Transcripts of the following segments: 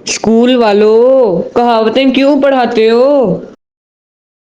School वालों, कहावतें क्यों पढ़ाते हो?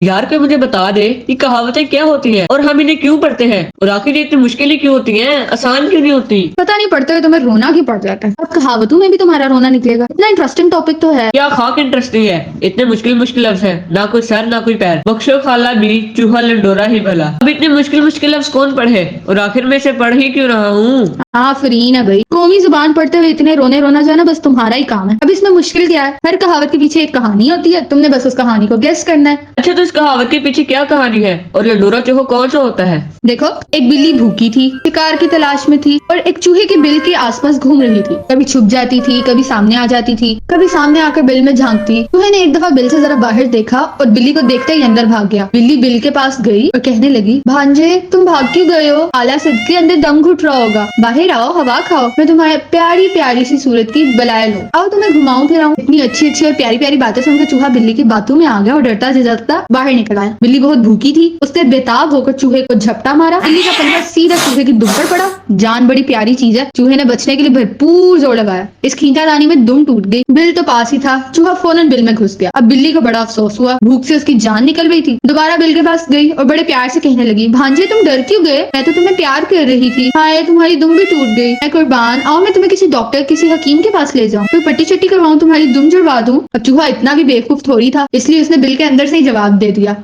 यार कोई मुझे बता दे कि कहावतें क्या होती हैं और हम इन्हें क्यों पढ़ते हैं, और आखिर ये इतनी मुश्किल क्यों होती हैं, आसान क्यों नहीं होती? पता नहीं पढ़ते हुए तुम्हें रोना क्यों पड़ जाता है। अब कहावतों में भी तुम्हारा रोना निकलेगा। इतना इंटरेस्टिंग टॉपिक तो है। क्या खाक इंटरेस्टिंग है? इतने मुश्किल मुश्किल लफ्ज है, ना कोई सर ना कोई पैर, बख्शो खाला भी चूहा लंडोरा ही भला। अब इतने मुश्किल मुश्किल लफ्ज कौन पढ़े, और आखिर में से पढ़ ही क्यों रहा हूँ? आफरीन है भाई, कौमी जुबान पढ़ते हुए इतने रोने रोना जाना बस तुम्हारा ही काम है। अब इसमें मुश्किल क्या है? हर कहावत के पीछे एक कहानी होती है, तुमने बस उस कहानी को गेस करना है। अच्छा, तो इस कहावत के पीछे क्या कहानी है, और लंडोरा चूहा कौन सा होता है? देखो, एक बिल्ली भूखी थी, शिकार की तलाश में थी और एक चूहे के बिल के आसपास घूम रही थी। कभी छुप जाती थी, कभी सामने आ जाती थी, कभी सामने आकर बिल में झांकती। चूहे ने एक दफा बिल से जरा बाहर देखा और बिल्ली को देखते ही अंदर भाग गया। बिल्ली बिल के पास गई और कहने लगी, भांजे तुम भाग क्यों गए हो? आला सिद्ध के अंदर दम घुट रहा होगा, बाहर आओ, हवा खाओ, मैं तुम्हारे प्यारी प्यारी सी सूरत की बलाए लूं। आओ तुम्हें घुमाऊं फिराऊं। इतनी अच्छी अच्छी और प्यारी प्यारी बातें सुनकर चूहा बिल्ली की बातों में आ गया और डरता झिझकता बाहर निकल आया। बिल्ली बहुत भूखी थी, उसने बेताब होकर चूहे को झपटा मारा। बिल्ली का पंजा सीधा चूहे की दुम पर पड़ा। जान बड़ी प्यारी चीज है। चूहे ने बचने के लिए भरपूर जोर लगाया। इस खींचातानी में दुम टूट गई। बिल तो पास ही था। चूहा फौरन बिल में घुस गया। अब बिल्ली को बड़ा अफसोस हुआ, भूख से उसकी जान निकल गई थी। दोबारा बिल के पास गई और बड़े प्यार से कहने लगी, भांजे तुम डर क्यों गए? मैं तो तुम्हें प्यार कर रही थी। हाय तुम्हारी दुम भी टूट गई। मैं कुर्बान, आओ मैं तुम्हें किसी डॉक्टर किसी हकीम के पास ले जाऊं, कोई पट्टी चट्टी करवाऊं, तुम्हारी दुम जुड़वा दूं। अब चूहा इतना भी बेवकूफ थोड़ी था, इसलिए उसने बिल के अंदर से ही जवाब दे दिया।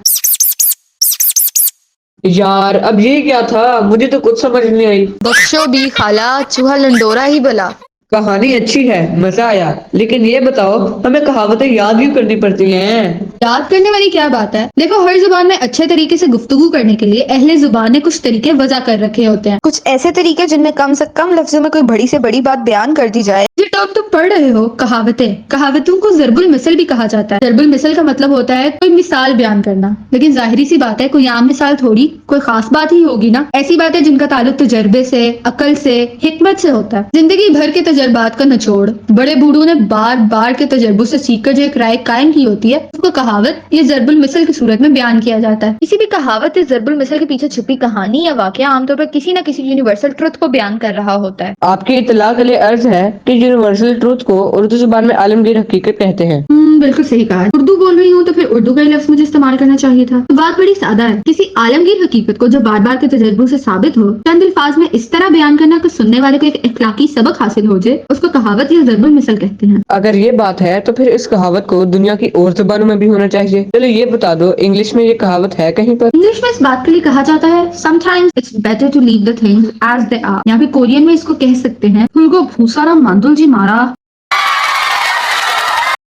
यार अब ये क्या था, मुझे तो कुछ समझ नहीं आई। बख्शो भी खाला, चूहा लंडोरा ही भला। कहानी अच्छी है, मजा आया, लेकिन ये बताओ हमें कहावतें याद क्यों करनी पड़ती हैं? याद करने वाली क्या बात है? देखो, हर जुबान में अच्छे तरीके से गुफ्तगू करने के लिए अहले जुबान ने कुछ तरीके वजह कर रखे होते हैं। कुछ ऐसे तरीके जिनमें कम से कम लफ्जों में कोई बड़ी से बड़ी बात बयान कर दी जाए। ये टर्म तुम पढ़ रहे हो, कहावतें। कहावतों को ज़रबुल मिसल भी कहा जाता है। ज़रबुल मिसल का मतलब होता है कोई मिसाल बयान करना, लेकिन जाहिरी सी बात है कोई आम मिसाल थोड़ी कोई खास बात ही होगी ना। ऐसी बातें जिनका ताल्लुक तजर्बे से, अकल से, हिकमत से होता है। जिंदगी भर के तजर्बात का निचोड़, बड़े बूढ़ों ने बार बार के तजर्बों से सीखकर जो एक राय कायम की होती है, उसको कहावत या ज़रबुल मिसल की सूरत में बयान किया जाता है। किसी भी कहावत या ज़रबुल मिसल के पीछे छुपी कहानी या वाकया आमतौर पर किसी न किसी यूनिवर्सल ट्रुथ को बयान कर रहा होता है। आपकी इत्तला के लिए अर्ज है कि यूनिवर्सल ट्रूथ को उर्दू जुबान में आलमगीर हकीकत कहते हैं। बिल्कुल सही कहा है। उर्दू बोल रही हूँ तो फिर उर्दू का ही लफ्ज मुझे इस्तेमाल करना चाहिए था। तो बात बड़ी सादा है। किसी आलमगीर हकीकत को जो बार बार के तजर्बों से साबित हो, चंद अल्फाज में इस तरह बयान करना कि सुनने वाले को एक इखलाकी सबक हासिल हो जाए, उसको कहावत या ज़रबुल मिसल कहते हैं। अगर ये बात है तो फिर इस कहावत को दुनिया की और जुबानों में भी होना चाहिए। चलो ये बता दो, इंग्लिश में ये कहावत है कहीं पर? इंग्लिश में इस बात के लिए कहा जाता है, sometimes it's better to leave the things as they are. या फिर कोरियन में इसको कह सकते हैं, फुलगो भूसारा मांदुल जी मारा।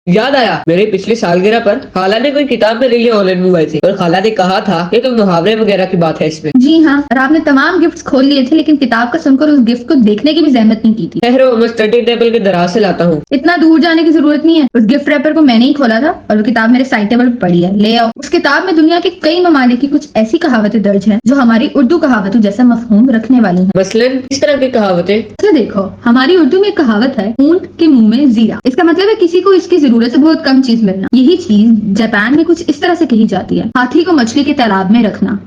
याद आया, मेरे पिछली सालगिरह पर खाला ने कोई किताब मेरे लिए ऑनलाइन मंगवाई थी और खाला ने कहा था कि कोई मुहावरे वगैरह की बात है इसमें। जी हाँ, और आपने तमाम गिफ्ट्स खोल लिए थे, लेकिन किताब का सुनकर उस गिफ्ट को देखने की भी जहमत नहीं की थी। ठहरो, मैं स्टडी टेबल के दराज से लाता हूँ। इतना दूर जाने की जरूरत नहीं है। उस गिफ्ट रैपर को मैंने ही खोला था और वो किताब मेरे साइड टेबल पर पड़ी है, ले आओ। उस किताब में दुनिया के कई ममालिक की कुछ ऐसी कहावतें दर्ज हैं जो हमारी उर्दू कहावतों जैसा मफहूम रखने वाली हैं। मसलन इस तरह की कहावतें। तो देखो, हमारी उर्दू में एक कहावत है, ऊंट के मुंह में जीरा। इसका मतलब है किसी को इसकी जरूरत से बहुत कम चीज मिलना। यही चीज जापान में कुछ इस तरह से कही जाती है, हाथी को मछली के तालाब में रखना।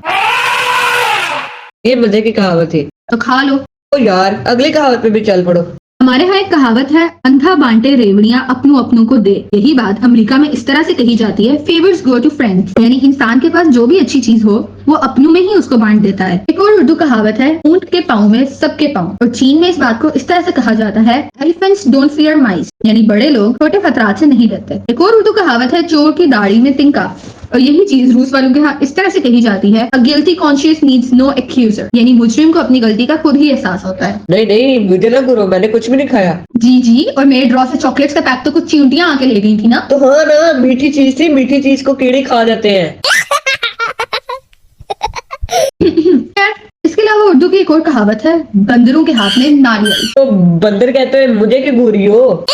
ये मजे की कहावत है, तो खा लो। तो यार अगली कहावत पे भी चल पड़ो। हमारे यहाँ एक कहावत है, अंधा बांटे रेवड़ियां अपनों अपनों को दे। यही बात अमेरिका में इस तरह से कही जाती है, फेवर्स गो टू फ्रेंड्स। यानी इंसान के पास जो भी अच्छी चीज हो वो अपनों में ही उसको बांट देता है। एक और उर्दू कहावत है, ऊंट के पाँव में सबके पाँव। और चीन में इस बात को इस तरह से कहा जाता है, एलिफेंट्स डोंट फियर माइस। यानी बड़े लोग छोटे खतरात से नहीं डरते। एक और उर्दू कहावत है, चोर की दाढ़ी में तिनका। और यही चीज रूस वालों के यहाँ इस तरह से कही जाती है, a guilty conscious needs no accuser. यानी मुजरिम को अपनी गलती का खुद ही एहसास होता है। नहीं नहीं, मुझे ना करो, मैंने कुछ भी नहीं खाया। जी जी, और मेरे ड्रॉ से चॉकलेट्स का पैक तो कुछ चींटियां आके ले गई थी ना। तो हाँ ना, मीठी चीज थी, मीठी चीज को कीड़े खा जाते हैं। इसके अलावा उर्दू की एक और कहावत है, बंदरों के हाथ में नारियल। तो बंदर कहते हैं मुझे क्यों घूरी हो?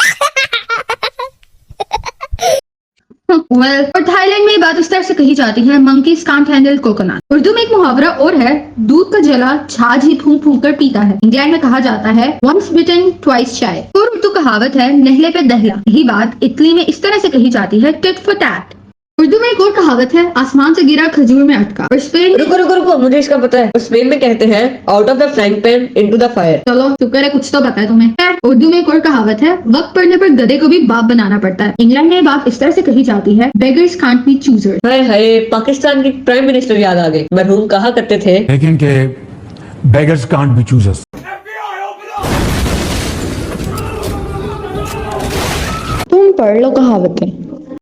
और थाईलैंड में ये बात इस तरह से कही जाती है, monkeys can't handle coconut. Urdu में एक मुहावरा और है, दूध का जला छाछ ही फूंक फूंक कर पीता है। इंग्लैंड में कहा जाता है, वंस बिटन ट्वाइस शाय। और उर्दू कहावत है, नहले पे दहला। यही बात इटली में इस तरह से कही जाती है, टिट फॉर टैट। उर्दू में एक और कहावत है, आसमान से गिरा खजूर में अटका। और स्पेन रुको रुको रुको, मुझे इसका पता है। स्पेन में कहते हैं out of the frying pan into the fire. चलो शुक्र है कुछ तो पता है तुम्हें। खैर, उर्दू में एक और कहावत है, वक्त पड़ने पर गधे को भी बाप बनाना पड़ता है। इंग्लैंड में ये बात इस तरह से कही जाती है, बेगर्स कांट बी चूजर्स। हाय हाय, पाकिस्तान के प्राइम मिनिस्टर याद आ गए। मरहूम कहा करते थे, लेकिन के beggars can't be choosers. तुम पढ़ लो कहावतें।